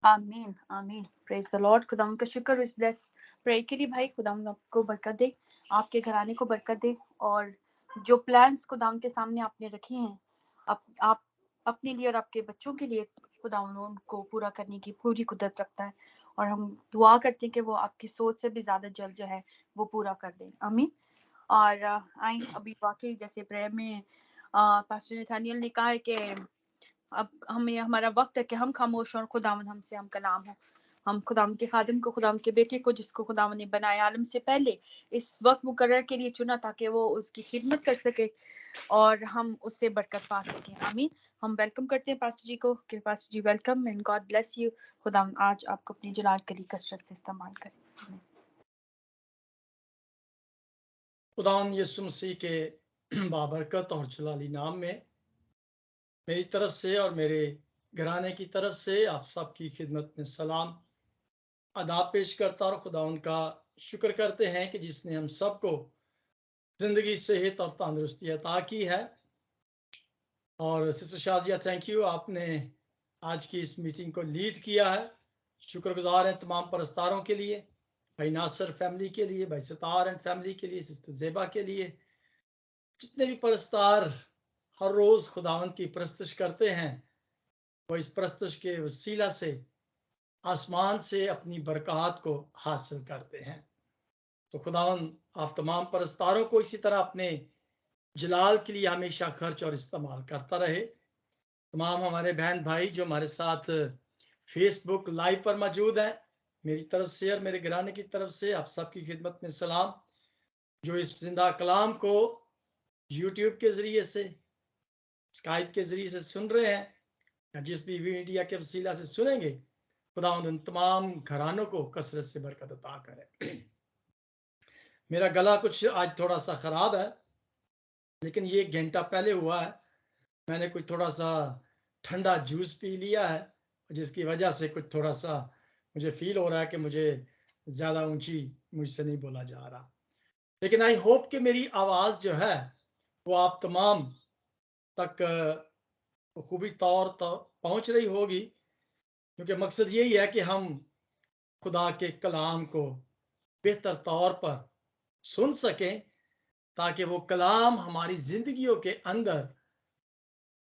आमीन आमीन। Praise the Lord. खुदावंद का शुक्र इस ब्लेस प्रे के लिए भाई। खुदावंद आपको बरकत दे, आपके घराने को बरकत दे, और जो प्लान्स खुदावंद के सामने आपने रखे हैं आप अपने लिए और आपके बच्चों के लिए, खुदावंद उनको पूरा करने की पूरी कुदरत रखता है। और हम दुआ करते हैं कि वो आपकी सोच से भी ज्यादा जल्द जो है वो पूरा कर दे। आमीन। और आई अभी वाकई जैसे प्रेयर में पास्टर नथानियल ने कहा है कि अब हमें हमारा वक्त है कि हम खामोश और खुदावंद हमसे हम कलाम हो। हम खुदावंद के खादिम को, खुदावंद के बेटे को, जिसको खुदावंद ने बनाया आलम से पहले, इस वक्त मुकर्रर के लिए चुना ताकि वो उसकी खिदमत कर सके और हम उससे बरकत पा सकें। आमीन। हम वेलकम करते हैं पास्टर जी को कि pastor ji welcome and God bless you. खुदावंद आज आपको अपनी जलाल करी कसरत से इस्तेमाल करें। खुदावंद यीशु मसीह के बाबरकत और जलाली नाम में मेरी तरफ से और मेरे घराने की तरफ से आप सबकी खिदमत में सलाम आदाब पेश करता और खुदावंद का शुक्र करते हैं कि जिसने हम सबको जिंदगी, सेहत और तंदुरुस्ती अता की है। और सिस्टर शाजिया, थैंक यू, आपने आज की इस मीटिंग को लीड किया है। शुक्रगुजार हैं तमाम परस्तारों के लिए, भाई नासर फैमिली के लिए, भाई सतार एंड फैमिली के लिए, सिस्टर जेबा के लिए, जितने भी परस्तार हर रोज खुदावंद की परस्तश करते हैं, वो इस परस्तश के वसीला से आसमान से अपनी बरकत को हासिल करते हैं। तो खुदावंद आप तमाम परस्तारों को इसी तरह अपने जलाल के लिए हमेशा खर्च और इस्तेमाल करता रहे। तमाम हमारे बहन भाई जो हमारे साथ फेसबुक लाइव पर मौजूद हैं, मेरी तरफ से और मेरे घराने की तरफ से आप सबकी खिदमत में सलाम। जो इस जिंदा कलाम को यूट्यूब के जरिए से, स्काइप के जरिए से सुन रहे हैं, या जिस भी मीडिया के वसीला से सुनेंगे, खुदावंद उन तमाम घरानों को कसरत से बरकत अता करे। मेरा गला कुछ आज थोड़ा सा खराब है, लेकिन ये 1 घंटा पहले हुआ है। मैंने कुछ थोड़ा सा ठंडा जूस पी लिया है, जिसकी वजह से कुछ थोड़ा सा मुझे फील हो रहा है कि मुझे ज़्यादा ऊंची मुझसे नहीं बोला जा रहा। लेकिन आई होप कि मेरी आवाज़ जो है वो आप तमाम तक खूबी तौर पर पहुंच रही होगी, क्योंकि मकसद यही है कि हम खुदा के कलाम को बेहतर तौर पर सुन सकें, ताकि वो कलाम हमारी जिंदगियों के अंदर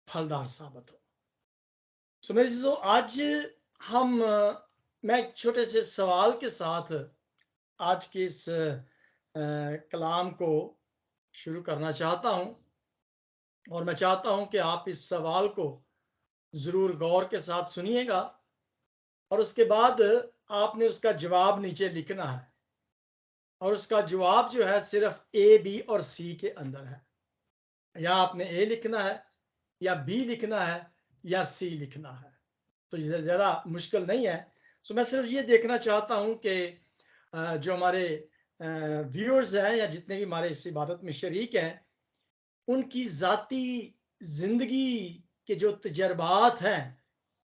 फलदार साबित हो। सो मेरे चीजों, आज हम मैं एक छोटे से सवाल के साथ आज के इस कलाम को शुरू करना चाहता हूं, और मैं चाहता हूं कि आप इस सवाल को जरूर गौर के साथ सुनिएगा, और उसके बाद आपने उसका जवाब नीचे लिखना है। और उसका जवाब जो है सिर्फ ए, बी और सी के अंदर है। या आपने ए लिखना है, या बी लिखना है, या सी लिखना है। तो ये ज़्यादा मुश्किल नहीं है। सो मैं सिर्फ ये देखना चाहता हूँ कि जो हमारे व्यूअर्स हैं, या जितने भी हमारे इस इबादत में शरीक हैं, उनकी ज़ाती ज़िंदगी के जो तजर्बात हैं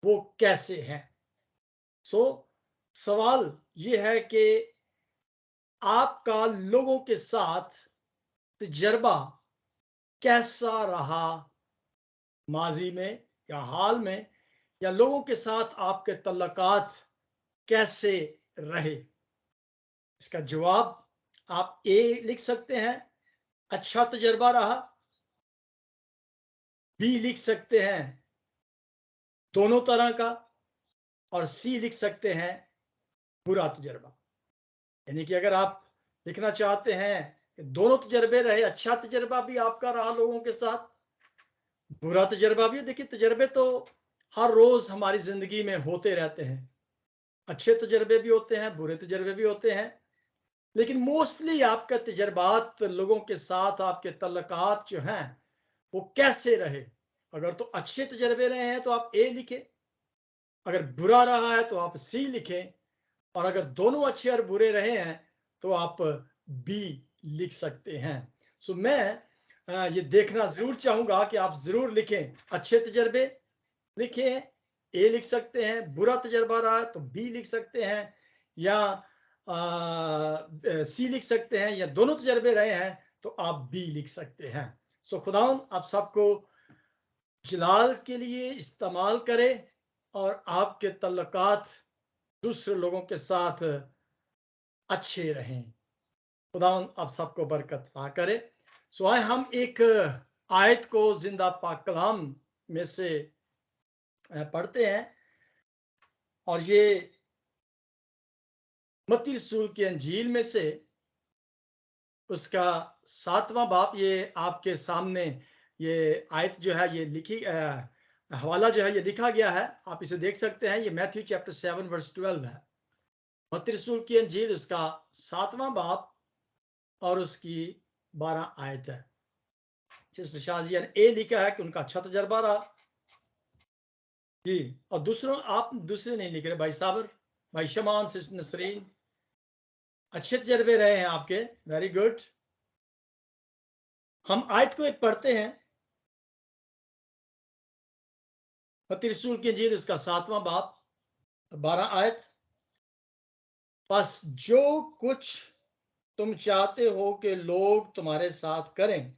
वो कैसे हैं। सो सवाल ये है कि आपका लोगों के साथ तजर्बा कैसा रहा, माजी में या हाल में, या लोगों के साथ आपके तल्लकात कैसे रहे। इसका जवाब आप ए लिख सकते हैं, अच्छा तजर्बा रहा। बी लिख सकते हैं, दोनों तरह का। और सी लिख सकते हैं, बुरा तजर्बा। यानी कि अगर आप लिखना चाहते हैं कि दोनों तजर्बे रहे, अच्छा तजर्बा भी आपका रहा लोगों के साथ, बुरा तजर्बा भी। देखिए, तजर्बे तो हर रोज हमारी जिंदगी में होते रहते हैं। अच्छे तजर्बे भी होते हैं, बुरे तजर्बे भी होते हैं, लेकिन मोस्टली आपका तजर्बात लोगों के साथ, आपके तल्लकात जो हैं वो कैसे रहे। अगर तो अच्छे तजर्बे रहे हैं तो आप ए लिखें, अगर बुरा रहा है तो आप सी लिखें, और अगर दोनों अच्छे और बुरे रहे हैं तो आप बी लिख सकते हैं। सो मैं ये देखना जरूर चाहूंगा कि आप जरूर लिखें, अच्छे तजर्बे लिखें, ए लिख सकते हैं, बुरा तजर्बा रहा तो बी लिख सकते हैं, या सी लिख सकते हैं, या दोनों तजर्बे रहे हैं तो आप बी लिख सकते हैं। सो खुदावन आप सबको जलाल के लिए इस्तेमाल करे, और आपके तल्लुकात दूसरे लोगों के साथ अच्छे रहें। खुदावंद आप सबको बरकत अता करे। सो आए हम एक आयत को जिंदा पाक कलाम में से पढ़ते हैं, और ये मत्ती रसूल की अंजील में से उसका 7वां बाब, ये आपके सामने ये आयत जो है ये लिखी हवाला जो है ये लिखा गया है, आप इसे देख सकते हैं। ये मैथ्यू चैप्टर 7 वर्स 12 है। मत्ती रसूल की अंजील उसका 7वां बाब और उसकी 12 आयत है। सिस्टर शाजिया ने ए लिखा है कि उनका अच्छा तजर्बा रहा जी, और दूसरों आप दूसरे नहीं लिख रहे, भाई साबर, भाई शमान, सिस्टर नसरीन, अच्छे तजर्बे रहे हैं आपके, वेरी गुड। हम आयत को एक पढ़ते हैं, मत्ती रसूल की अंजील उसका 7वां बाब 12 आयत। बस जो कुछ तुम चाहते हो कि लोग तुम्हारे साथ करें,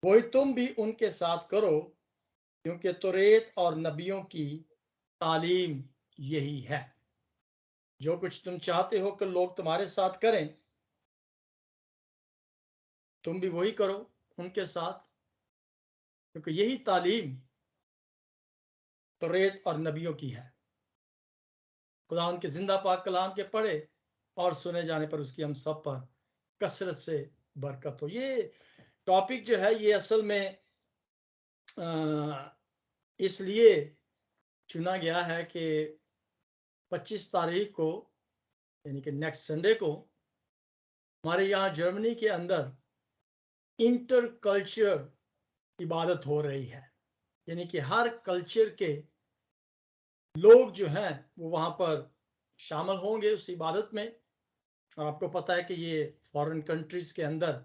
वही तुम भी उनके साथ करो, क्योंकि तौरेत और नबियों की तालीम यही है। जो कुछ तुम चाहते हो कि लोग तुम्हारे साथ करें, तुम भी वही करो उनके साथ, क्योंकि यही तालीम तौरेत और नबियों की है। खुदा उनके जिंदा पाक कलाम के पढ़े और सुने जाने पर उसकी हम सब पर कसरत से बरकत हो। ये टॉपिक जो है ये असल में इसलिए चुना गया है कि 25 तारीख को, यानी कि नेक्स्ट संडे को, हमारे यहाँ जर्मनी के अंदर इंटर कल्चर इबादत हो रही है। यानी कि हर कल्चर के लोग जो हैं वो वहाँ पर शामिल होंगे उस इबादत में। और आपको पता है कि ये फॉरेन कंट्रीज के अंदर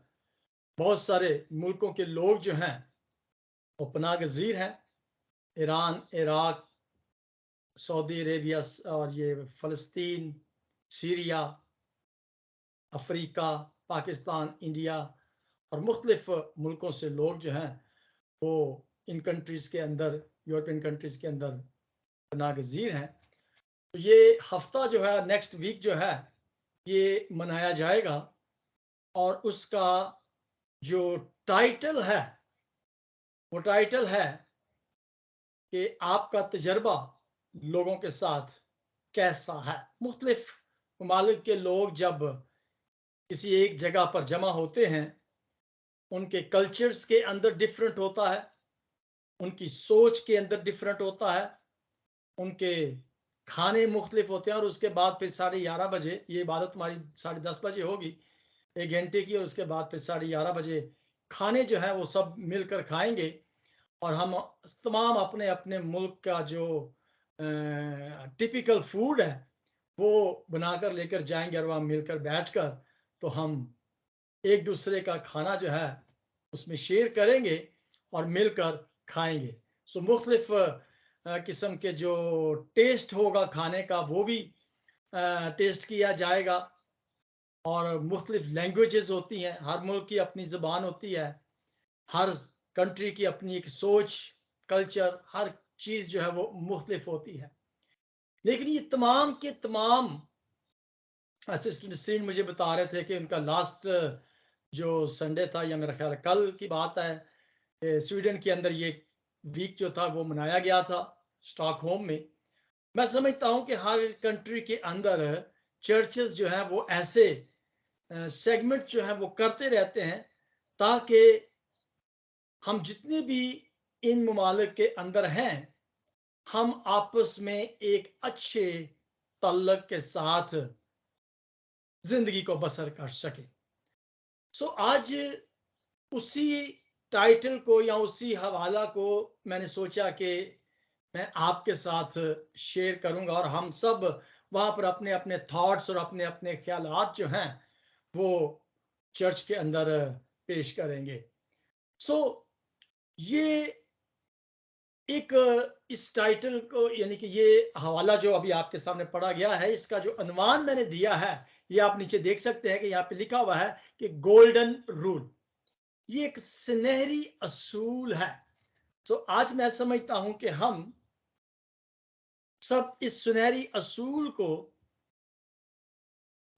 बहुत सारे मुल्कों के लोग जो हैं वो पनाह गजीर हैं। ईरान, इराक, सऊदी अरेबिया और ये फ़लस्तीन, सीरिया, अफ्रीका, पाकिस्तान, इंडिया और मुख्तलिफ मुल्कों से लोग जो हैं वो इन कंट्रीज़ के अंदर, यूरोपियन कंट्रीज़ के अंदर पनाह गजीर हैं। तो ये हफ्ता जो है, नेक्स्ट वीक जो है, ये मनाया जाएगा, और उसका जो टाइटल है वो टाइटल है कि आपका तजर्बा लोगों के साथ कैसा है। मुख्तलिफ ममालिक के लोग जब किसी एक जगह पर जमा होते हैं, उनके कल्चर्स के अंदर डिफरेंट होता है, उनकी सोच के अंदर डिफरेंट होता है, उनके खाने मुख्तलिफ होते हैं। और उसके बाद फिर 11:30 बजे, ये इबादत हमारी 10:30 बजे होगी, 1 घंटे की, और उसके बाद फिर 11:30 बजे खाने जो है वो सब मिलकर खाएंगे। और हम तमाम अपने अपने मुल्क का जो टिपिकल फूड है वो बनाकर लेकर जाएंगे, और वहाँ मिलकर बैठकर तो हम एक दूसरे का खाना जो है उसमें शेयर करेंगे और मिलकर खाएंगे। सो मुख्तलिफ किस्म के जो टेस्ट होगा खाने का वो भी टेस्ट किया जाएगा। और मुख्तलिफ लैंग्वेजेस होती हैं, हर मुल्क की अपनी ज़बान होती है, हर कंट्री की अपनी एक सोच, कल्चर, हर चीज़ जो है वो मुख्तलिफ होती है। लेकिन ये तमाम के तमाम, असिस्टेंट स्टीन मुझे बता रहे थे कि उनका लास्ट जो संडे था, या मेरा ख्याल कल की बात है, स्वीडन के अंदर ये वीक जो था वो मनाया गया था स्टॉकहोम में। मैं समझता हूँ कि हर कंट्री के अंदर चर्चेस जो हैं वो ऐसे सेगमेंट जो हैं वो करते रहते हैं, ताकि हम जितने भी इन ममालिक के अंदर हैं, हम आपस में एक अच्छे तल्लक के साथ जिंदगी को बसर कर सके। सो आज उसी टाइटल को या उसी हवाला को मैंने सोचा कि मैं आपके साथ शेयर करूंगा, और हम सब वहां पर अपने अपने थॉट्स और अपने अपने ख्यालात जो हैं वो चर्च के अंदर पेश करेंगे। सो ये एक इस टाइटल को, यानी कि ये हवाला जो अभी आपके सामने पढ़ा गया है, इसका जो अनुमान मैंने दिया है, ये आप नीचे देख सकते हैं कि यहाँ पे लिखा हुआ है कि गोल्डन रूल। ये एक सुनहरी असूल है। तो आज मैं समझता हूं कि हम सब इस सुनहरी असूल को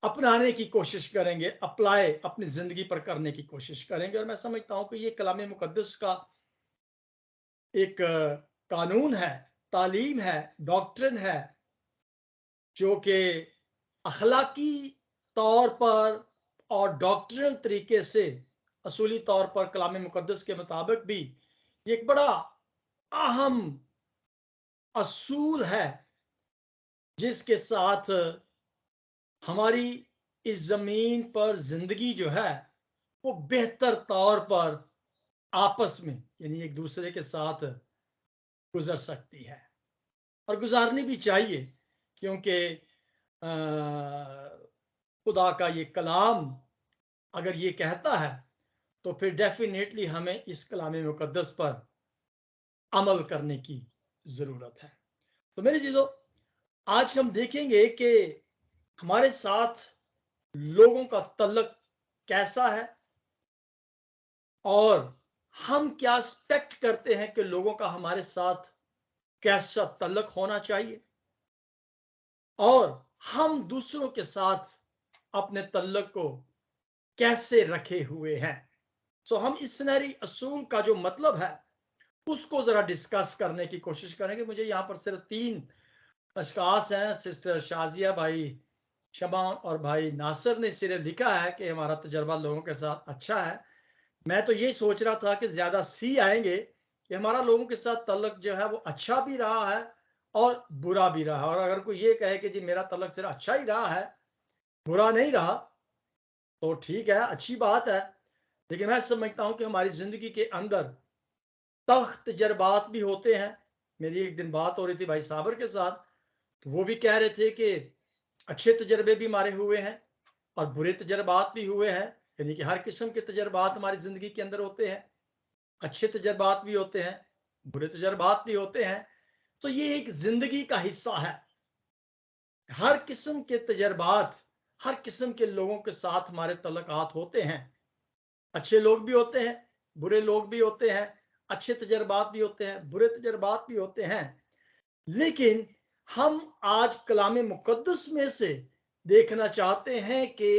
अपनाने की कोशिश करेंगे, अप्लाई अपनी जिंदगी पर करने की कोशिश करेंगे। और मैं समझता हूं कि ये कलाम मुकद्दस का एक कानून है, तालीम है, डॉक्ट्रिन है, जो कि अखलाकी तौर पर और डॉक्ट्रिनल तरीके से असूली तौर पर कलाम मुकद्दस के मुताबिक भी ये एक बड़ा अहम असूल है, जिसके साथ हमारी इस जमीन पर जिंदगी जो है वो बेहतर तौर पर आपस में यानी एक दूसरे के साथ गुजर सकती है, और गुजारनी भी चाहिए, क्योंकि खुदा का ये कलाम अगर ये कहता है तो फिर डेफिनेटली हमें इस कलाम मुकद्दस पर अमल करने की जरूरत है। तो मेरे चीजों, आज हम देखेंगे कि हमारे साथ लोगों का तल्लक कैसा है, और हम क्या एक्सपेक्ट करते हैं कि लोगों का हमारे साथ कैसा तल्लक होना चाहिए, और हम दूसरों के साथ अपने तल्लक को कैसे रखे हुए हैं। सो हम इस सुनहरी असूल का जो मतलब है उसको जरा डिस्कस करने की कोशिश करेंगे। मुझे यहाँ पर सिर्फ 3 अशखास हैं, सिस्टर शाजिया, भाई शमा और भाई नासिर ने सिर्फ लिखा है कि हमारा तजर्बा लोगों के साथ अच्छा है। मैं तो ये सोच रहा था कि ज्यादा सी आएंगे कि हमारा लोगों के साथ तल्लक जो है वो अच्छा भी रहा है और बुरा भी रहा है। और अगर कोई ये कहे कि जी मेरा तल्लक सिर्फ अच्छा ही रहा है, बुरा नहीं रहा, तो ठीक है, अच्छी बात है। लेकिन मैं समझता हूं कि हमारी जिंदगी के अंदर तख्त तजर्बात भी होते हैं। मेरी एक दिन बात हो रही थी भाई साबर के साथ, तो वो भी कह रहे थे कि अच्छे तजर्बे भी हमारे हुए हैं और बुरे तजर्बात भी हुए हैं, यानी कि हर किस्म के तजर्बात हमारी जिंदगी के अंदर होते हैं। अच्छे तजर्बात भी होते हैं, बुरे तजर्बात भी होते हैं। तो ये एक जिंदगी का हिस्सा है। हर किस्म के तजर्बात, हर किस्म के लोगों के साथ हमारे तल्लुकात होते हैं। अच्छे लोग भी होते हैं, बुरे लोग भी होते हैं, अच्छे तजर्बात भी होते हैं, बुरे तजर्बात भी होते हैं। लेकिन हम आज कलाम मुकद्दस में से देखना चाहते हैं कि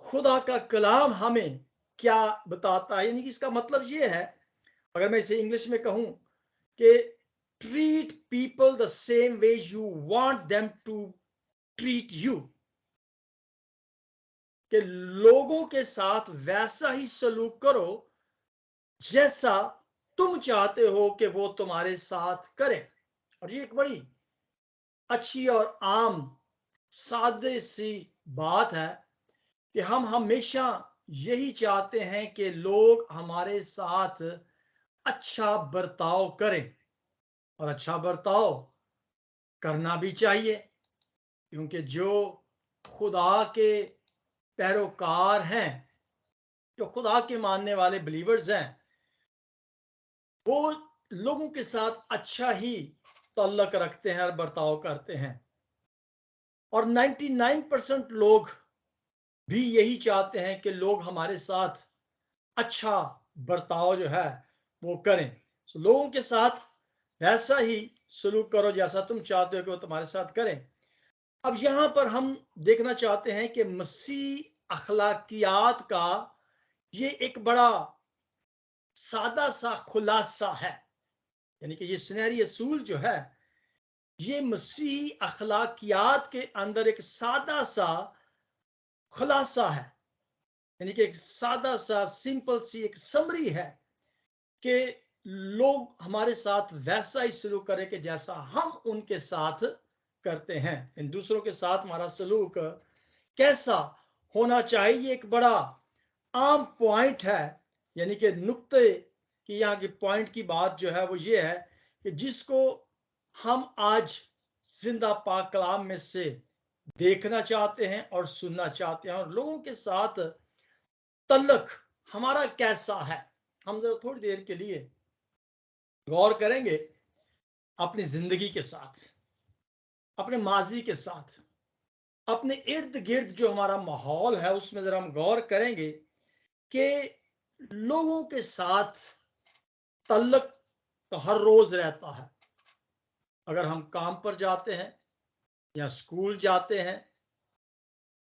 खुदा का कलाम हमें क्या बताता है। यानी कि इसका मतलब ये है, अगर मैं इसे इंग्लिश में कहूं कि treat people the same way you want them to treat you, कि लोगों के साथ वैसा ही सलूक करो जैसा तुम चाहते हो कि वो तुम्हारे साथ करें। और ये एक बड़ी अच्छी और आम सादे सी बात है कि हम हमेशा यही चाहते हैं कि लोग हमारे साथ अच्छा बर्ताव करें, और अच्छा बर्ताव करना भी चाहिए, क्योंकि जो खुदा के पैरोकार हैं, जो खुदा के मानने वाले बिलीवर्स हैं, वो लोगों के साथ अच्छा ही तल्लक रखते हैं और बर्ताव करते हैं। और 99% लोग भी यही चाहते हैं कि लोग हमारे साथ अच्छा बर्ताव जो है वो करें। तो लोगों के साथ वैसा ही सलूक करो जैसा तुम चाहते हो कि वो तुम्हारे साथ करें। अब यहां पर हम देखना चाहते हैं कि मसीह अखलाकियात का ये एक बड़ा सादा सा खुलासा है, यानी कि ये सुनहरी असूल जो है ये मसीह अखलाकियात के अंदर एक सादा सा खुलासा है, यानी कि एक सादा सा सिंपल सी एक समरी है कि लोग हमारे साथ वैसा ही सलूक करें कि जैसा हम उनके साथ करते हैं। इन दूसरों के साथ हमारा सलूक कैसा होना चाहिए, एक बड़ा आम पॉइंट है, यानी कि नुक्ते की यहाँ की पॉइंट की बात जो है वो ये है कि जिसको हम आज जिंदा पाक कलाम में से देखना चाहते हैं और सुनना चाहते हैं, और लोगों के साथ तल्लक हमारा कैसा है। हम जरा थोड़ी देर के लिए गौर करेंगे अपनी जिंदगी के साथ, अपने माजी के साथ, अपने इर्द गिर्द जो हमारा माहौल है उसमें जरा हम गौर करेंगे कि लोगों के साथ तल्लक तो हर रोज रहता है, अगर हम काम पर जाते हैं या स्कूल जाते हैं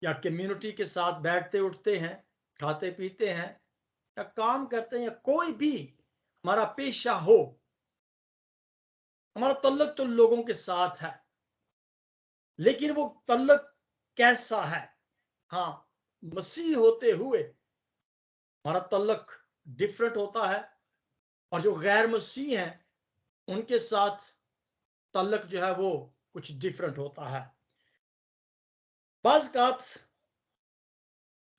या कम्युनिटी के साथ बैठते उठते हैं, खाते पीते हैं या काम करते हैं, या कोई भी हमारा पेशा हो, हमारा तल्लक तो लोगों के साथ है, लेकिन वो तल्लक कैसा है? हाँ, मसीह होते हुए हमारा तल्लक डिफरेंट होता है, और जो गैर मसीह हैं उनके साथ तल्लक जो है वो कुछ डिफरेंट होता है। बाज़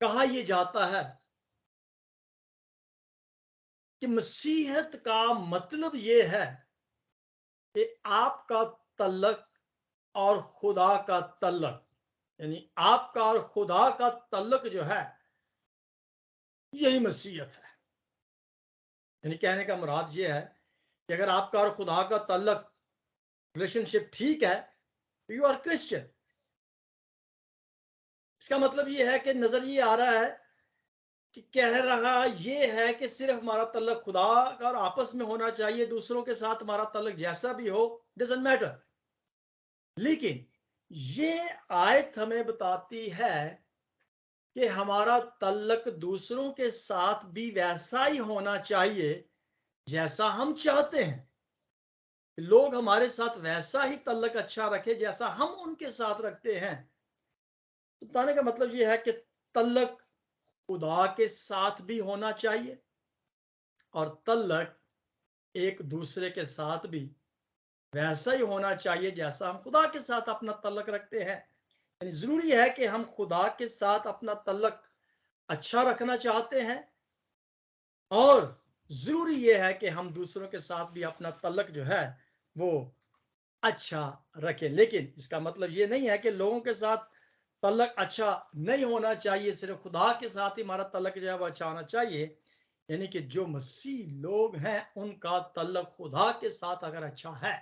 कहा यह जाता है कि मसीहत का मतलब यह है कि आपका तल्लक और खुदा का तल्लक, यानी आपका और खुदा का तल्लक जो है, यही मसीहत है। यानी कहने का मुराद ये है कि अगर आपका और खुदा का तल्लक, रिलेशनशिप ठीक है, तो यू आर क्रिश्चियन। इसका मतलब ये है कि नजर ये आ रहा है कि कह रहा ये है कि सिर्फ हमारा तल्लक खुदा का और आपस में होना चाहिए, दूसरों के साथ हमारा तल्लक जैसा भी हो, डजंट मैटर। लेकिन ये आयत हमें बताती है कि हमारा तल्लक दूसरों के साथ भी वैसा ही होना चाहिए जैसा हम चाहते हैं। लोग हमारे साथ वैसा ही तल्लक अच्छा रखे जैसा हम उनके साथ रखते हैं। तो बताने का मतलब यह है कि तल्लक खुदा के साथ भी होना चाहिए और तल्लक एक दूसरे के साथ भी वैसा ही होना चाहिए जैसा हम खुदा के साथ अपना तल्लक रखते हैं। यानी जरूरी है कि हम खुदा के साथ अपना तल्लक अच्छा रखना चाहते हैं, और जरूरी यह है कि हम दूसरों के साथ भी अपना तल्लक जो है वो अच्छा रखें। लेकिन इसका मतलब ये नहीं है कि लोगों के साथ तल्लक अच्छा नहीं होना चाहिए, सिर्फ खुदा के साथ ही हमारा तल्लक जो है वो अच्छा होना चाहिए। यानी कि जो मसीह लोग हैं उनका तल्लक खुदा के साथ अगर अच्छा है,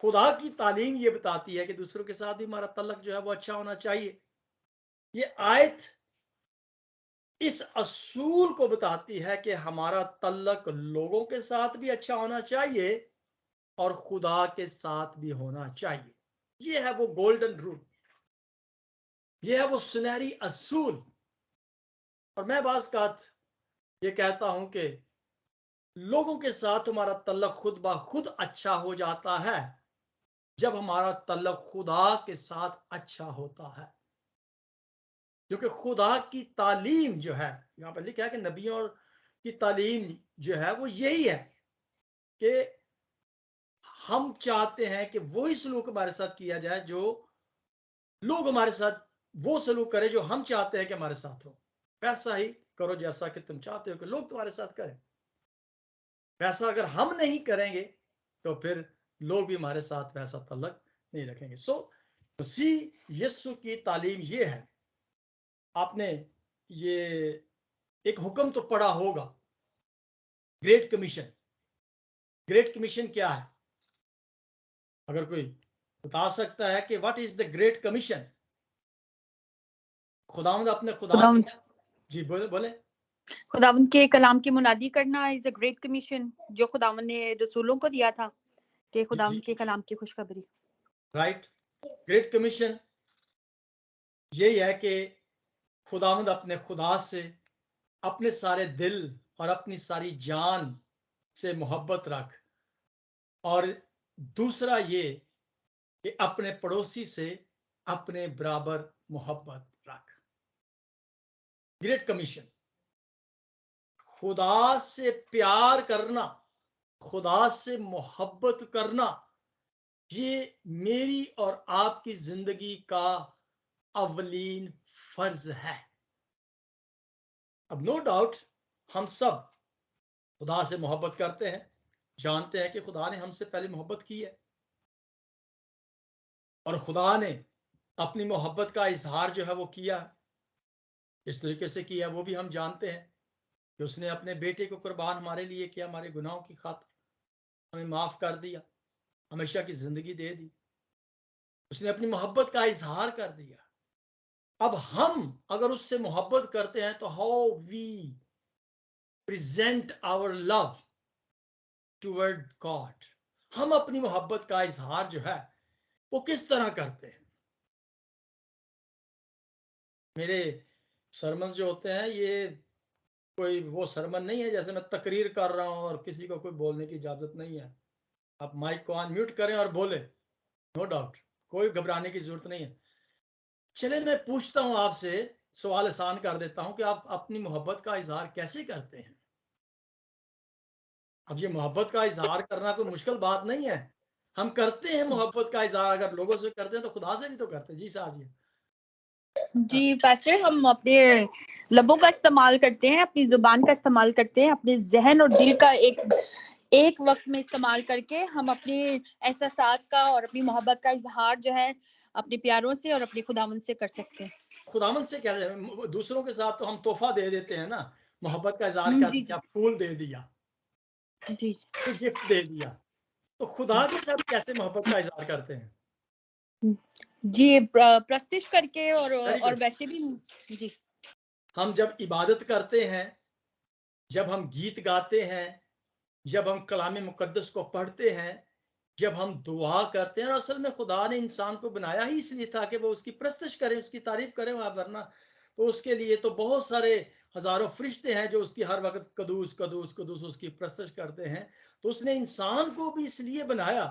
खुदा की तालीम ये बताती है कि दूसरों के साथ ही हमारा तल्लक जो है वो अच्छा होना चाहिए। ये आयत इस असूल को बताती है कि हमारा तल्लक लोगों के साथ भी अच्छा होना चाहिए और खुदा के साथ भी होना चाहिए। ये है वो गोल्डन रूल, ये है वो सुनहरी असूल। और मैं बाज़ ये कहता हूं कि लोगों के साथ हमारा तल्लक खुद ब खुद अच्छा हो जाता है जब हमारा तल्लक खुदा के साथ अच्छा होता है। क्योंकि खुदा की तालीम जो है, यहां पर लिखा है कि नबियों की तालीम जो है वो यही है कि हम चाहते हैं कि वही सलूक हमारे साथ किया जाए जो लोग हमारे साथ, वो सलूक करें जो हम चाहते हैं कि हमारे साथ हो। वैसा ही करो जैसा कि तुम चाहते हो कि लोग तुम्हारे साथ करें। वैसा अगर हम नहीं करेंगे तो फिर लोग भी हमारे साथ वैसा तल्लक नहीं रखेंगे। सो मसीह यीशु की तालीम ये है। आपने ये एक हुक्म तो पढ़ा होगा, ग्रेट कमीशन। ग्रेट कमीशन क्या है? अगर कोई बता सकता है कि what is the great commission? खुदावंद अपने खुदा से, खुदावंद जी बोले बोले। खुदावंद के कलाम की मुनादी करना इज अ ग्रेट कमीशन, जो खुदावंद ने रसूलों को दिया था कि जी खुदावंद जी, के कलाम की खुशखबरी। राइट। ग्रेट कमीशन यही है कि खुदावंद अपने खुदा से अपने सारे दिल और अपनी सारी जान से मोहब्बत रख, और दूसरा ये कि अपने पड़ोसी से अपने बराबर मोहब्बत रख। ग्रेट कमीशन, खुदा से प्यार करना, खुदा से मोहब्बत करना, ये मेरी और आपकी जिंदगी का अवलीन फर्ज है। अब नो डाउट हम सब खुदा से मोहब्बत करते हैं, जानते हैं कि खुदा ने हमसे पहले मोहब्बत की है, और खुदा ने अपनी मोहब्बत का इजहार जो है वो किया, इस तरीके से किया वो भी हम जानते हैं कि उसने अपने बेटे को कुर्बान हमारे लिए किया, हमारे गुनाहों की खातिर हमें माफ कर दिया, हमेशा की जिंदगी दे दी, उसने अपनी मोहब्बत का इजहार कर दिया। अब हम अगर उससे मोहब्बत करते हैं तो how we present our love toward God, हम अपनी मोहब्बत का इजहार जो है वो किस तरह करते हैं। मेरे सरमन जो होते हैं ये कोई वो सरमन नहीं है जैसे मैं तकरीर कर रहा हूं और किसी को कोई बोलने की इजाजत नहीं है। आप माइक को अनम्यूट करें और बोले, नो डाउट, कोई घबराने की जरूरत नहीं है। चले मैं पूछता हूं आपसे, सवाल आसान कर देता हूं कि आप अपनी मोहब्बत का इजहार कैसे करते हैं। अब ये मोहब्बत का इजहार करना कोई मुश्किल बात नहीं है। हम करते हैं मोहब्बत का इजहार, अगर लोगों से करते हैं तो खुदा से भी तो करते हैं। जी साजिए। जी पास्टर, हम अपने लबों का इस्तेमाल करते हैं, अपनी जुबान का इस्तेमाल करते हैं, अपने जहन और दिल का एक वक्त में इस्तेमाल करके हम अपने एहसासात का और अपनी मोहब्बत का इजहार जो है अपने प्यारों से और अपने खुदावंद से कर सकते हैं। खुदावन से क्या है, दूसरों के साथ तो हम तोहफा दे देते हैं ना, मोहब्बत का इजहार जी करते जी हैं, फूल दे दिया, जी कोई गिफ्ट दे दिया। तो खुदा के साथ कैसे मोहब्बत का इजहार करते हैं? जी प्रस्तुत करके वेरी और गुड। वैसे भी जी हम जब इबादत करते हैं, जब हम गीत गाते हैं, जब हम कलाम मुकद्दस को पढ़ते हैं, जब हम दुआ करते हैं, और असल में खुदा ने इंसान को बनाया ही इसलिए था कि वो उसकी प्रस्तुत करें, उसकी तारीफ करें, वहां वरना तो उसके लिए तो बहुत सारे हजारों फरिश्ते हैं जो उसकी हर वक्त कदूस कदूस कदूस उसकी प्रस्तुत करते हैं। तो उसने इंसान को भी इसलिए बनाया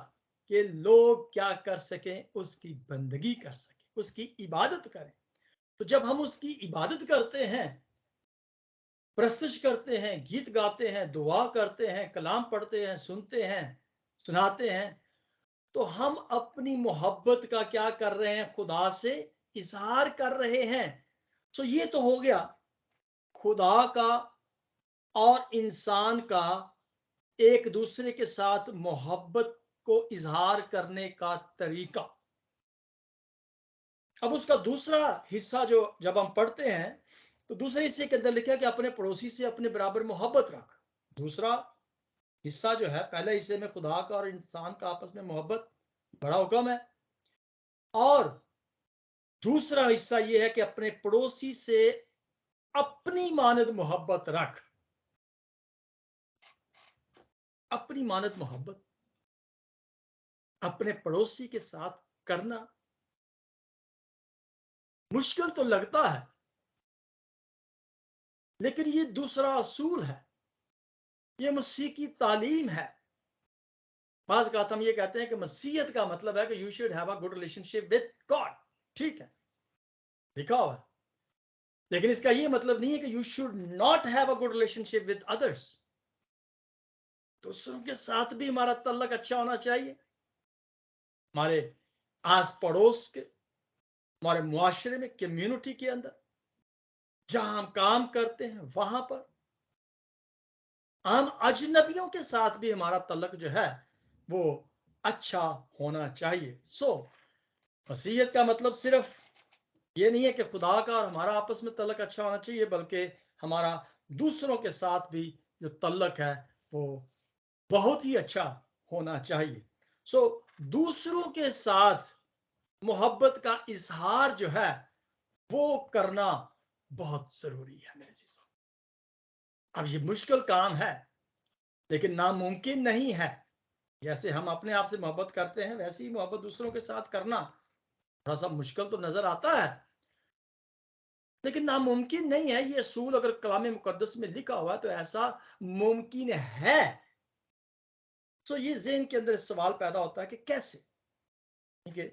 कि लोग क्या कर सकें, उसकी बंदगी कर सकें, उसकी इबादत करें। तो जब हम उसकी इबादत करते हैं, प्रस्तुत करते हैं, गीत गाते हैं, दुआ करते हैं, कलाम पढ़ते हैं, सुनते हैं, सुनाते हैं, तो हम अपनी मोहब्बत का क्या कर रहे हैं, खुदा से इजहार कर रहे हैं। तो ये तो हो गया खुदा का और इंसान का एक दूसरे के साथ मोहब्बत को इजहार करने का तरीका। अब उसका दूसरा हिस्सा जो जब हम पढ़ते हैं तो दूसरे हिस्से के अंदर लिखा कि अपने पड़ोसी से अपने बराबर मोहब्बत रख। दूसरा हिस्सा जो है, पहले हिस्से में खुदा का और इंसान का आपस में मोहब्बत बड़ा हुक्म है, और दूसरा हिस्सा यह है कि अपने पड़ोसी से अपनी मानद मोहब्बत रख। अपनी मानद मोहब्बत अपने पड़ोसी के साथ करना मुश्किल तो लगता है, लेकिन ये दूसरा असूल है, ये मसीह की तालीम है। बाज़ औक़ात हम ये कहते हैं कि मसीहत का मतलब है कि you should have a good relationship with God. ठीक है, लिखा हुआ है, लेकिन इसका ये मतलब नहीं है कि you should not have a good relationship with others. दूसरों के साथ भी हमारा तल्लक अच्छा होना चाहिए, हमारे आस पड़ोस के, हमारे मुआशरे में, कम्युनिटी के अंदर, जहां हम काम करते हैं वहां पर, हम अजनबियों के साथ भी हमारा तल्लक जो है वो अच्छा होना चाहिए। मसीहत का मतलब सिर्फ ये नहीं है कि खुदा का और हमारा आपस में तल्लक अच्छा होना चाहिए, बल्कि हमारा दूसरों के साथ भी जो तल्लक है वो बहुत ही अच्छा होना चाहिए। दूसरों के साथ मोहब्बत का इजहार जो है वो करना बहुत जरूरी है मेरे जीजों। अब ये मुश्किल काम है, लेकिन नामुमकिन नहीं है। जैसे हम अपने आप से मोहब्बत करते हैं, वैसे ही मोहब्बत दूसरों के साथ करना थोड़ा सा मुश्किल तो नजर आता है, लेकिन नामुमकिन नहीं है। ये असूल अगर कलाम मुकद्दस में लिखा हुआ है तो ऐसा मुमकिन है। ये ज़हन के अंदर सवाल पैदा होता है कि कैसे, ठीक है,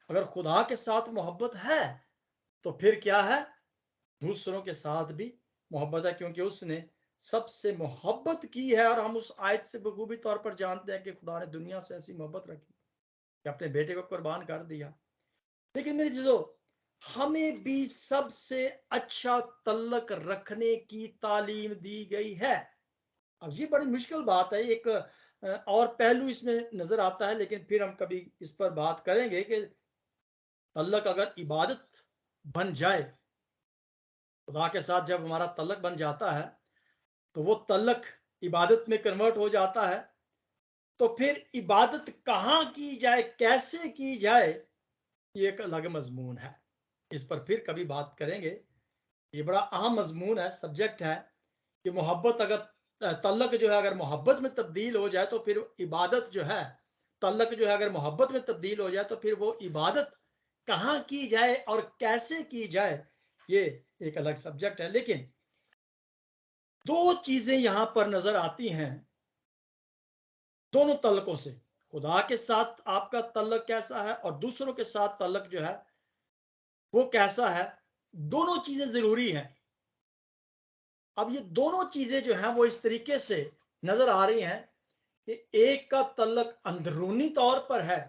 अगर खुदा के साथ मोहब्बत है तो फिर क्या है, दूसरों के साथ भी मोहब्बत है, क्योंकि उसने सबसे मोहब्बत की है। और हम उस आयत से बखूबी तौर पर जानते हैं कि खुदा ने दुनिया से ऐसी मोहब्बत रखी कि अपने बेटे को कुर्बान कर दिया। लेकिन मेरी चीजों, हमें भी सबसे अच्छा तल्लक रखने की तालीम दी गई है। अब ये बड़ी मुश्किल बात है, एक और पहलू इसमें नजर आता है, लेकिन फिर हम कभी इस पर बात करेंगे कि तल्लक अगर इबादत बन जाए, खुदा के साथ जब हमारा तल्लक बन जाता है तो वो तल्लक इबादत में कन्वर्ट हो जाता है। तो फिर इबादत कहाँ की जाए, कैसे की जाए, ये एक अलग मजमून है। इस पर फिर कभी बात करेंगे। ये बड़ा अहम मजमून है, सब्जेक्ट है कि मोहब्बत अगर तल्लक जो है अगर मोहब्बत में तब्दील हो जाए तो फिर इबादत जो है तल्लक जो है अगर मोहब्बत में तब्दील हो जाए तो फिर वो इबादत कहाँ की जाए और कैसे की जाए, ये एक अलग सब्जेक्ट है। लेकिन दो चीजें यहां पर नजर आती हैं दोनों तल्लकों से, खुदा के साथ आपका तल्लक कैसा है और दूसरों के साथ तल्लक जो है वो कैसा है। दोनों चीजें जरूरी हैं। अब ये दोनों चीजें जो हैं वो इस तरीके से नजर आ रही हैं कि एक का तल्लक अंदरूनी तौर पर है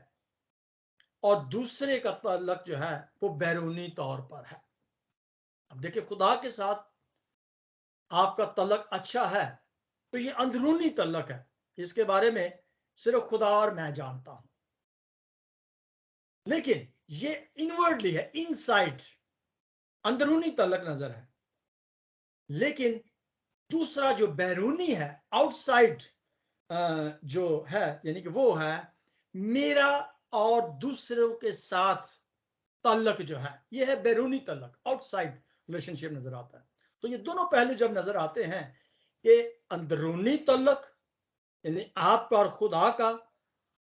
और दूसरे का तल्लक जो है वो बैरूनी तौर पर है। अब देखिए, खुदा के साथ आपका तल्लक अच्छा है तो ये अंदरूनी तल्लक है, इसके बारे में सिर्फ खुदा और मैं जानता हूं। लेकिन ये इनवर्डली है, इनसाइड, अंदरूनी तल्लक नजर है। लेकिन दूसरा जो बैरूनी है, आउटसाइड जो है, यानी कि वो है मेरा और दूसरों के साथ तल्लक जो है, ये है बैरूनी तल्लक, आउटसाइड रिलेशनशिप नजर आता है। तो ये दोनों पहलू जब नजर आते हैं कि अंदरूनी तल्लक यानी आपका और खुदा का,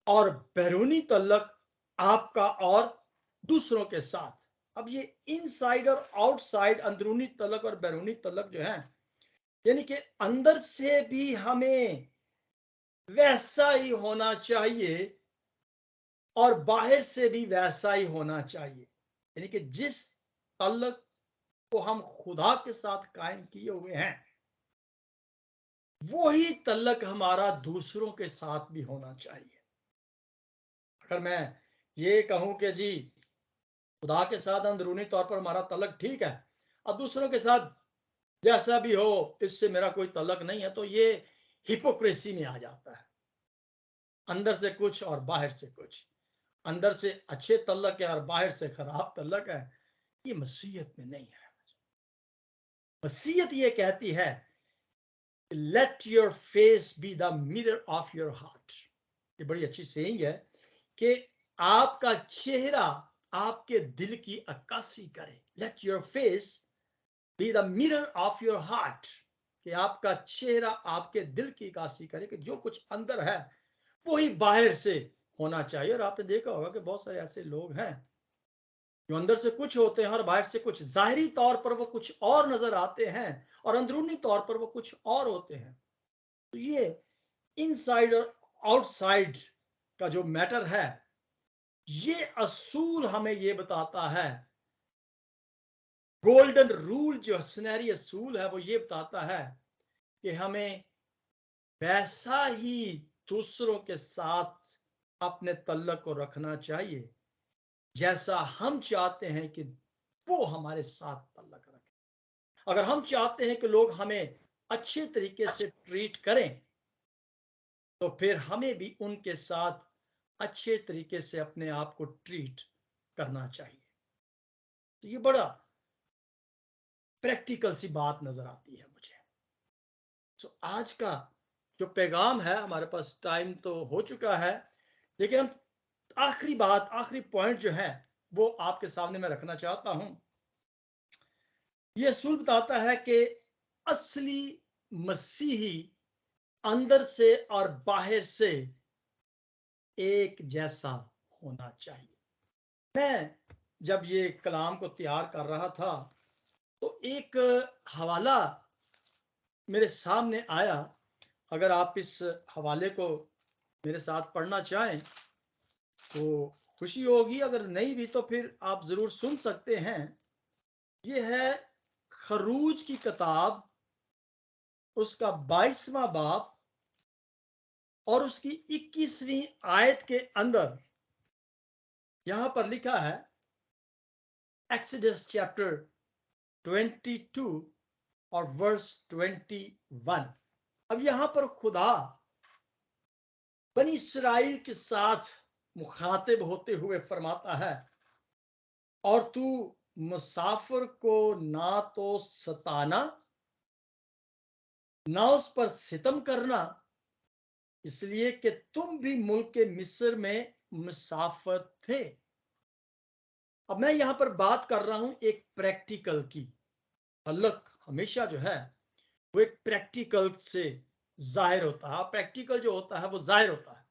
और बैरूनी तल्लक आपका और दूसरों के साथ। अब ये इनसाइड और आउटसाइड, अंदरूनी तल्लक और बैरूनी तल्लक जो है, यानी कि अंदर से भी हमें वैसा ही होना चाहिए और बाहर से भी वैसा ही होना चाहिए। यानी कि जिस तल्लक को हम खुदा के साथ कायम किए हुए हैं, वही तल्लक हमारा दूसरों के साथ भी होना चाहिए। अगर मैं ये कहूं कि जी खुदा के साथ अंदरूनी तौर पर हमारा तल्लक ठीक है, अब दूसरों के साथ जैसा भी हो इससे मेरा कोई तल्लक नहीं है, तो ये हिपोक्रेसी में आ जाता है। अंदर से कुछ और बाहर से कुछ, अंदर से अच्छे तल्लक है और बाहर से खराब तल्लक है, ये मसीहत में नहीं है। मसीहत ये कहती है let your face be the mirror of your heart. ये बड़ी अच्छी सेइंग है कि आपका चेहरा आपके दिल की अक्कासी करे। Let your face be the mirror of your heart, कि आपका चेहरा आपके दिल की अक्कासी करे कि जो कुछ अंदर है वही बाहर से होना चाहिए। और आपने देखा होगा कि बहुत सारे ऐसे लोग हैं जो अंदर से कुछ होते हैं और बाहर से कुछ, जाहिरी तौर पर वो कुछ और नजर आते हैं और अंदरूनी तौर पर वो कुछ और होते हैं। तो ये इनसाइड और आउटसाइड का जो मैटर है, ये असूल हमें ये बताता है, गोल्डन रूल जो सुनहरी असूल है वो ये बताता है कि हमें वैसा ही दूसरों के साथ अपने तल्लक को रखना चाहिए जैसा हम चाहते हैं कि वो हमारे साथ तल्लक रखें। अगर हम चाहते हैं कि लोग हमें अच्छे तरीके से ट्रीट करें, तो फिर हमें भी उनके साथ अच्छे तरीके से अपने आप को ट्रीट करना चाहिए। तो ये बड़ा प्रैक्टिकल सी बात नजर आती है मुझे। तो आज का जो पैगाम है, हमारे पास टाइम तो हो चुका है, लेकिन हम आखिरी बात, आखिरी पॉइंट जो है वो आपके सामने मैं रखना चाहता हूं। यह असूल बताता है कि असली मसीही अंदर से और बाहर से एक जैसा होना चाहिए। मैं जब ये कलाम को तैयार कर रहा था तो एक हवाला मेरे सामने आया। अगर आप इस हवाले को मेरे साथ पढ़ना चाहें तो खुशी होगी, अगर नहीं भी तो फिर आप जरूर सुन सकते हैं। ये है खरूज की किताब, उसका 22वां बाब और उसकी 21वीं आयत के अंदर यहां पर लिखा है, एक्सोडस चैप्टर 22 और वर्स 21। अब यहां पर खुदा बनी इस्राइल के साथ मुखातिब होते हुए फरमाता है, और तू मुसाफिर को ना तो सताना ना उस पर सितम करना, इसलिए कि तुम भी मुल्क के मिस्र में मुसाफिर थे। अब मैं यहां पर बात कर रहा हूं एक प्रैक्टिकल की। तल्लक हमेशा जो है वो एक प्रैक्टिकल से जाहिर होता है, प्रैक्टिकल जो होता है वो जाहिर होता है।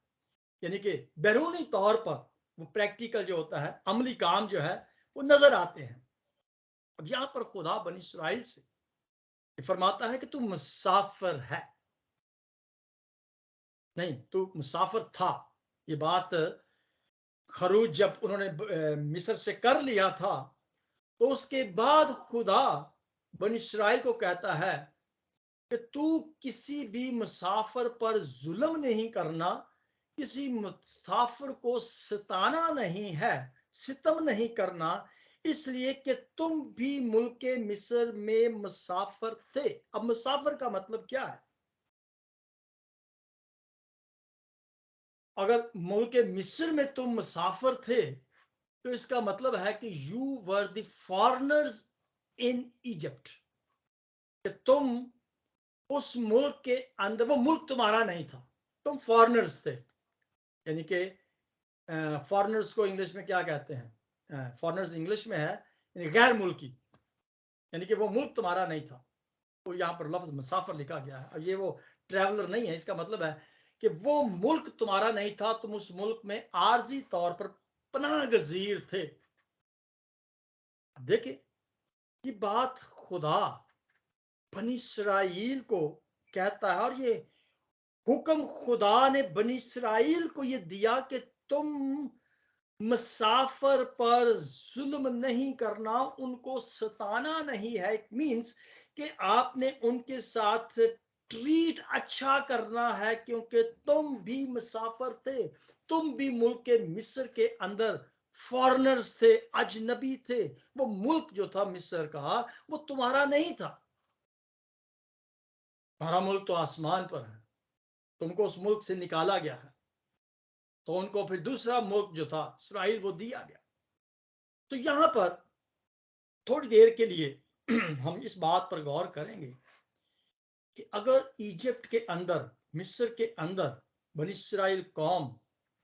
यानी कि बैरूनी तौर पर वो प्रैक्टिकल जो होता है, अमली काम जो है, वो नजर आते हैं। अब यहां पर खुदा बनी इसराइल से फरमाता है कि तू मुसाफिर है, नहीं तू मुसाफिर था। ये बात खरूज जब उन्होंने मिस्र से कर लिया था, तो उसके बाद खुदा बनी इसराइल को कहता है कि तू किसी भी मुसाफिर पर जुल्म नहीं करना, किसी मुसाफिर को सताना नहीं है, सितम नहीं करना, इसलिए कि तुम भी मुल्क मिस्र में मुसाफिर थे। अब मुसाफिर का मतलब क्या है? अगर मुल्क मिस्र में तुम मुसाफिर थे, तो इसका मतलब है कि you were the foreigners in Egypt, कि तुम उस मुल्क के अंदर, वो मुल्क तुम्हारा नहीं था, तुम फॉरेनर्स थे। यानी कि फॉरेनर्स को इंग्लिश में क्या कहते हैं? फॉरेनर्स इंग्लिश में है यानी गैर मुल्की, यानी कि वो मुल्क तुम्हारा नहीं था। तो यहाँ पर लफ्ज मुसाफिर लिखा गया है, और ये वो ट्रैवलर नहीं है। इसका मतलब है कि वो मुल्क तुम्हारा नहीं था, तुम उस मुल्क में आर्जी तौर पर पनाह गजीर थे। देखिए, ये बात खुदा बनी इसराइल को कहता है, और ये हुक्म खुदा ने बनी इसराइल को ये दिया कि तुम मुसाफिर पर जुल्म नहीं करना, उनको सताना नहीं है। इट मीन्स कि आपने उनके साथ ट्रीट अच्छा करना है, क्योंकि तुम भी मुसाफिर थे, तुम भी मुल्क के मिस्र के अंदर फॉरेनर्स थे, अजनबी थे। वो मुल्क जो था मिस्र का, वो तुम्हारा नहीं था। तुम्हारा मुल्क तो आसमान पर है, तुमको उस मुल्क से निकाला गया है, तो उनको फिर दूसरा मुल्क जो था इसराइल वो दिया गया। तो यहां पर थोड़ी देर के लिए हम इस बात पर गौर करेंगे कि अगर इजिप्ट के अंदर, मिस्र के अंदर बनी इसराइल कौम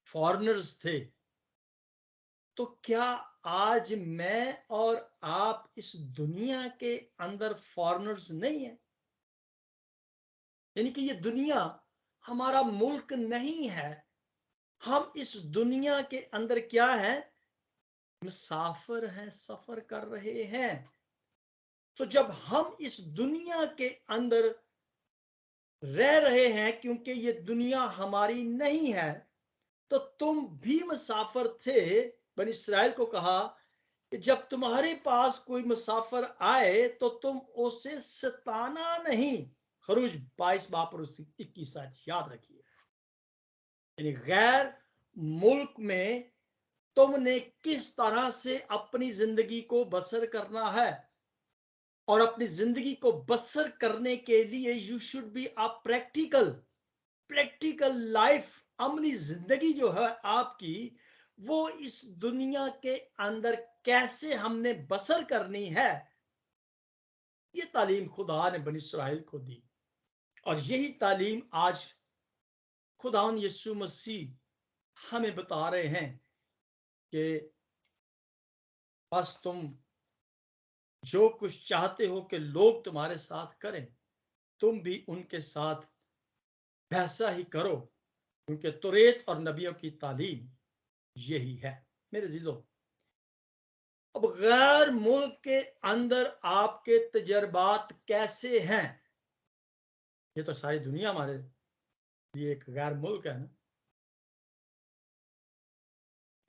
फॉरेनर्स थे, तो क्या आज मैं और आप इस दुनिया के अंदर फॉरेनर्स नहीं है? यानी कि ये दुनिया हमारा मुल्क नहीं है, हम इस दुनिया के अंदर क्या है? मुसाफिर हैं, सफर कर रहे हैं। तो जब हम इस दुनिया के अंदर रह रहे हैं, क्योंकि ये दुनिया हमारी नहीं है, तो तुम भी मुसाफिर थे। बनी इसराइल को कहा कि जब तुम्हारे पास कोई मुसाफिर आए तो तुम उसे सताना नहीं। खरूज 22 बाप और 21 याद रखिए। यानी गैर मुल्क में तुमने किस तरह से अपनी जिंदगी को बसर करना है, और अपनी जिंदगी को बसर करने के लिए you should be a practical life. अमली जिंदगी जो है आपकी, वो इस दुनिया के अंदर कैसे हमने बसर करनी है, ये तालीम खुदा ने बनी इसराइल को दी। और यही तालीम आज खुदावन यीशु मसीह हमें बता रहे हैं कि बस तुम जो कुछ चाहते हो कि लोग तुम्हारे साथ करें, तुम भी उनके साथ वैसा ही करो, क्योंकि तुरेत और नबियों की तालीम यही है। मेरे जीजों, अब गैर मुल्क के अंदर आपके तजर्बात कैसे हैं? ये तो सारी दुनिया हमारे लिए एक गैर मुल्क है ना।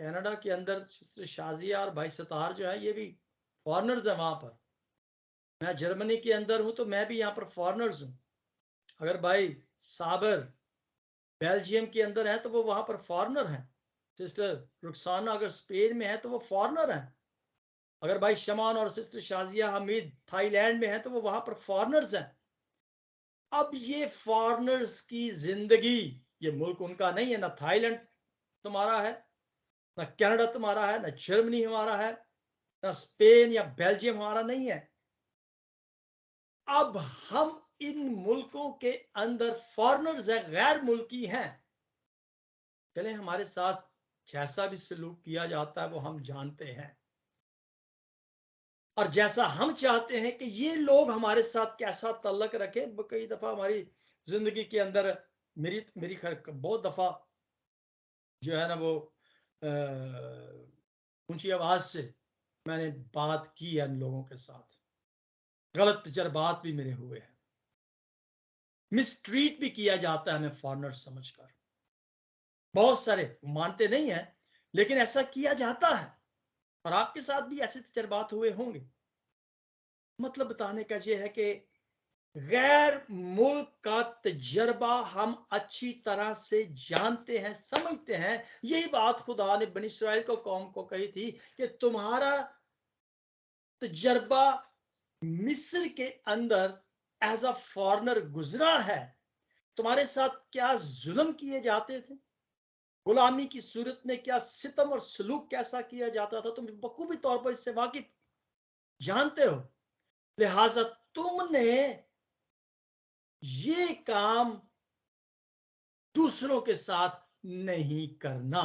कनाडा के अंदर सिस्टर शाजिया और भाई सतार जो है, ये भी फॉरेनर्स है वहां पर। मैं जर्मनी के अंदर हूं, तो मैं भी यहाँ पर फॉरेनर्स हूं। अगर भाई साबर बेल्जियम के अंदर है, तो वो वहां पर फॉरेनर हैं। सिस्टर रुखसाना अगर स्पेन में है, तो वो फॉरेनर हैं। अगर भाई शमान और सिस्टर शाजिया हमीद थाईलैंड में है, तो वो वहां पर फॉरेनर्स हैं। अब ये फॉरेनर्स की जिंदगी, ये मुल्क उनका नहीं है। ना थाईलैंड तुम्हारा है, ना कनाडा तुम्हारा है, ना जर्मनी हमारा है, ना स्पेन या बेल्जियम हमारा नहीं है। अब हम इन मुल्कों के अंदर फॉरेनर्स हैं, गैर मुल्की हैं। चले, हमारे साथ जैसा भी सलूक किया जाता है वो हम जानते हैं, और जैसा हम चाहते हैं कि ये लोग हमारे साथ कैसा तल्लक रखें। कई दफा हमारी जिंदगी के अंदर, मेरी मेरी बहुत दफा जो है ना वो ऊंची आवाज से मैंने बात की है इन लोगों के साथ, गलत तजर्बात भी मेरे हुए हैं, मिसट्रीट भी किया जाता है हमें फॉरनर समझकर। बहुत सारे मानते नहीं है, लेकिन ऐसा किया जाता है, और आपके साथ भी ऐसे तजर्बात हुए होंगे। मतलब बताने का यह है कि गैर मुल्क का तजर्बा हम अच्छी तरह से जानते हैं, समझते हैं। यही बात खुदा ने बनी इस्राएल को, कौम को कही थी कि तुम्हारा तजर्बा मिस्र के अंदर एज अ फॉरनर गुजरा है, तुम्हारे साथ क्या जुल्म किए जाते थे, गुलामी की सूरत में क्या सितम और सलूक कैसा किया जाता था, तुम बखूबी तौर पर इससे वाकिफ जानते हो। लिहाजा तुमने ये काम दूसरों के साथ नहीं करना।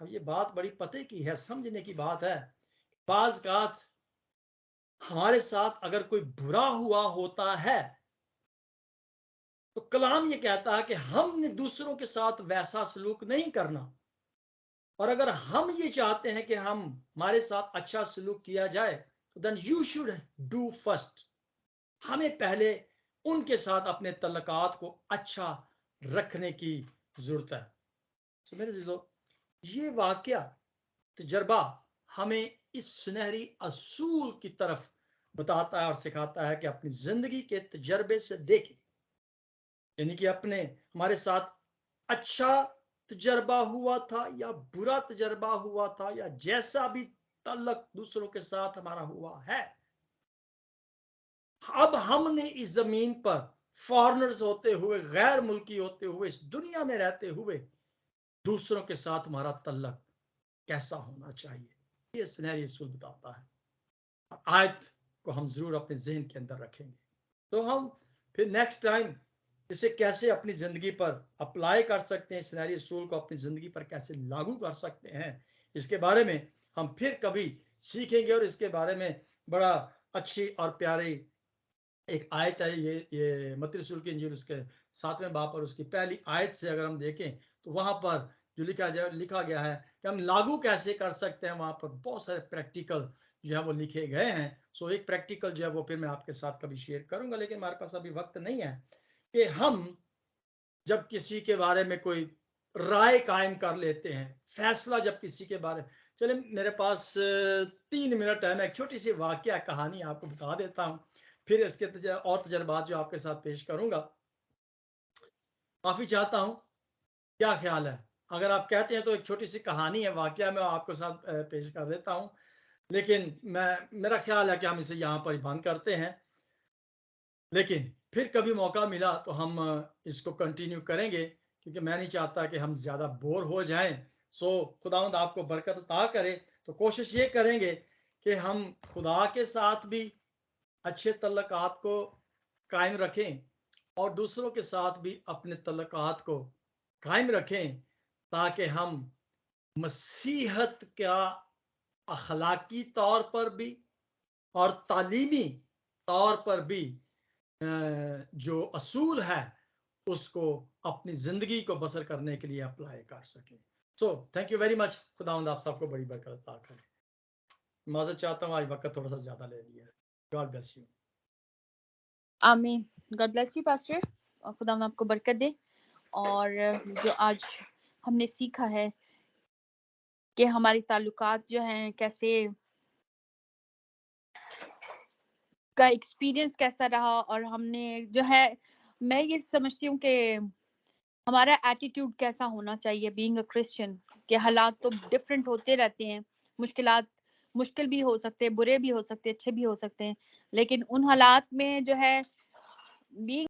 अब ये बात बड़ी पते की है, समझने की बात है। बाज़ हमारे साथ अगर कोई बुरा हुआ होता है तो कलाम ये कहता है कि हमने दूसरों के साथ वैसा सलूक नहीं करना, और अगर हम ये चाहते हैं कि हमारे साथ अच्छा सलूक किया जाए तो then you should do first. हमें पहले उनके साथ अपने तल्लकात को अच्छा रखने की जरूरत है। तो मेरे जीजो, ये वाकया तजर्बा हमें इस सुनहरी असूल की तरफ बताता है और सिखाता है कि अपनी जिंदगी के तजर्बे से देखें, यानी कि अपने हमारे साथ अच्छा तजर्बा हुआ था या बुरा तजर्बा हुआ था, या जैसा भी तल्लक दूसरों के साथ हमारा हुआ है, अब हमने इस जमीन पर फॉरनर्स होते हुए, गैर मुल्की होते हुए, इस दुनिया में रहते हुए दूसरों के साथ हमारा तल्लक कैसा होना चाहिए, ये सुनहरी असूल बताता है। आयत को हम जरूर अपने जहन के अंदर रखेंगे तो हम फिर नेक्स्ट टाइम इसे कैसे अपनी जिंदगी पर अप्लाई कर सकते हैं, सुनहरी असूल को अपनी जिंदगी पर कैसे लागू कर सकते हैं, इसके बारे में हम फिर कभी सीखेंगे। और इसके बारे में बड़ा अच्छी और प्यारी एक आयत है, ये मत्ती रसूल की इंजील उसके 7वें बाब और उसकी पहली आयत से अगर हम देखें तो वहां पर जो लिखा गया है कि हम लागू कैसे कर सकते हैं, वहां पर बहुत सारे प्रैक्टिकल जो है वो लिखे गए हैं। सो एक प्रैक्टिकल जो है वो फिर मैं आपके साथ कभी शेयर करूंगा, लेकिन हमारे पास अभी वक्त नहीं है कि हम जब किसी के बारे में कोई राय कायम कर लेते हैं, फैसला जब किसी के बारे, चले मेरे पास 3 मिनट है, मैं एक छोटी सी वाकया कहानी आपको बता देता हूँ, फिर इसके और तजर्बात जो आपके साथ पेश करूंगा। माफी चाहता हूँ, क्या ख्याल है? अगर आप कहते हैं तो एक छोटी सी कहानी है, वाकया मैं आपके साथ पेश कर देता हूँ, लेकिन मेरा ख्याल है कि हम इसे यहाँ पर बंद करते हैं, लेकिन फिर कभी मौका मिला तो हम इसको कंटिन्यू करेंगे, क्योंकि मैं नहीं चाहता कि हम ज़्यादा बोर हो जाएं। सो खुदावंद आपको बरकत अता करे। तो कोशिश ये करेंगे कि हम खुदा के साथ भी अच्छे तल्लकात को कायम रखें और दूसरों के साथ भी अपने तल्लकात को कायम रखें, ताकि हम मसीहत का अखलाकी तौर पर भी और तालीमी तौर पर भी जो असूल है उसको अपनी जिंदगी को बसर करने के लिए अप्लाई कर सके। So thank you very much. खुदावंद आप सबको बड़ी बरकत अता करे। माजरत चाहता हूँ, आज वक्त थोड़ा सा ज्यादा ले लिया। God bless you. आमीन। गॉड ब्लेस यू पास्टर, और खुदा आपको बरकत दे। और जो आज हमने सीखा है कि हमारी ताल्लुकात जो हैं कैसे, का एक्सपीरियंस कैसा रहा, और हमने जो है, मैं ये समझती हूँ कि हमारा एटीट्यूड कैसा होना चाहिए बीइंग अ क्रिश्चियन। के हालात तो डिफरेंट होते रहते हैं, मुश्किलात मुश्किल भी हो सकते हैं, बुरे भी हो सकते हैं, अच्छे भी हो सकते हैं, लेकिन उन हालात में जो है बीइंग